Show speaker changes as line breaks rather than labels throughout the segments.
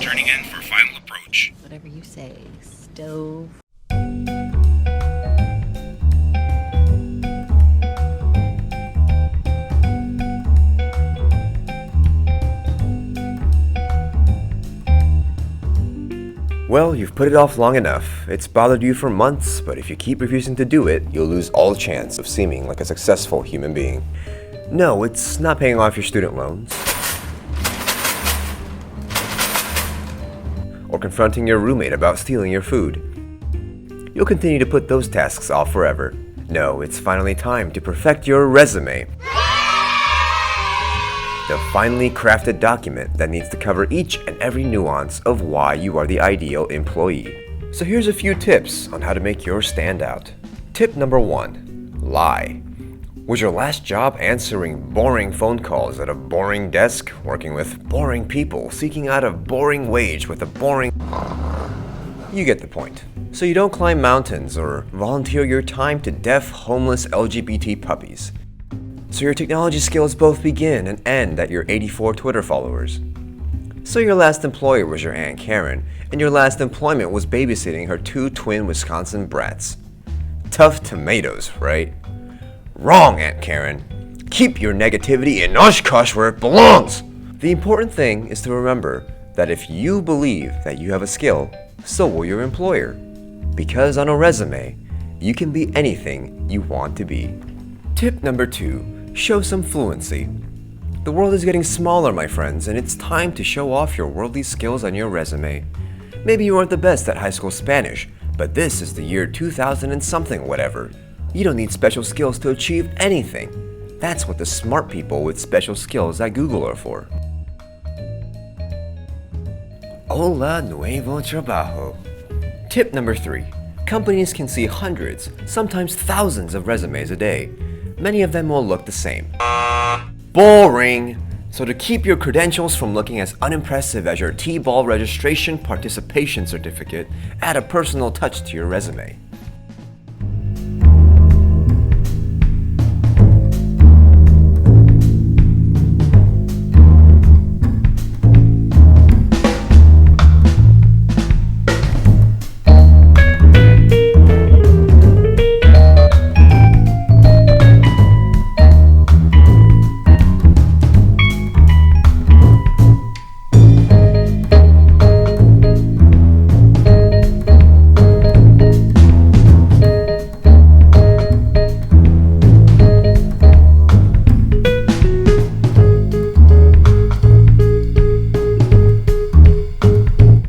Turning in for final approach.
Whatever you say, stove.
Well, you've put it off long enough. It's bothered you for months, but if you keep refusing to do it, you'll lose all chance of seeming like a successful human being. No, it's not paying off your student loans, or confronting your roommate about stealing your food. You'll continue to put those tasks off forever. No, it's finally time to perfect your resume. The finely crafted document that needs to cover each and every nuance of why you are the ideal employee. So here's a few tips on how to make yours stand out. Tip number 1. Lie. Was your last job answering boring phone calls at a boring desk, working with boring people, seeking out a boring wage with a boring... You get the point. So you don't climb mountains or volunteer your time to deaf, homeless LGBT puppies. So your technology skills both begin and end at your 84 Twitter followers. So your last employer was your Aunt Karen, and your last employment was babysitting her 2 twin Wisconsin brats. Tough tomatoes, right? Wrong, Aunt Karen. Keep your negativity in Oshkosh where it belongs! The important thing is to remember that if you believe that you have a skill, so will your employer. Because on a resume, you can be anything you want to be. Tip number 2. Show some fluency. The world is getting smaller, my friends, and it's time to show off your worldly skills on your resume. Maybe you aren't the best at high school Spanish, but this is the year 2000 and something whatever. You don't need special skills to achieve anything. That's what the smart people with special skills at Google are for. Hola nuevo trabajo. Tip number 3. Companies can see hundreds, sometimes thousands of resumes a day. Many of them will look the same. Boring! So to keep your credentials from looking as unimpressive as your T-ball registration participation certificate, add a personal touch to your resume.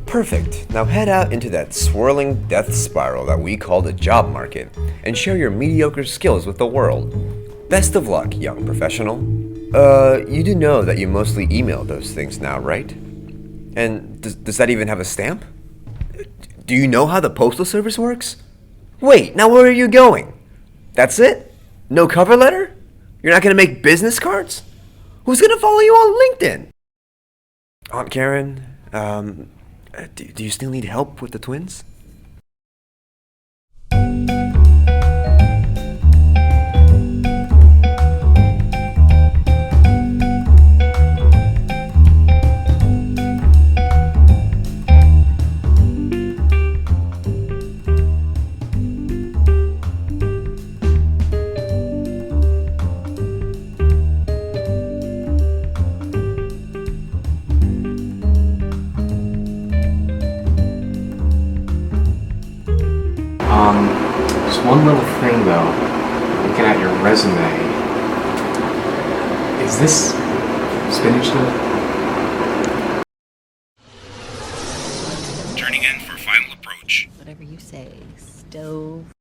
Perfect. Now head out into that swirling death spiral that we call the job market and share your mediocre skills with the world. Best of luck, young professional. You do know that you mostly email those things now, right? And does that even have a stamp? Do you know how the postal service works? Wait, now where are you going? That's it? No cover letter? You're not gonna make business cards? Who's gonna follow you on LinkedIn? Aunt Karen, do you still need help with the twins?
Just one little thing though, looking at your resume, is this spinach though?
Turning in for final approach.
Whatever you say, stove.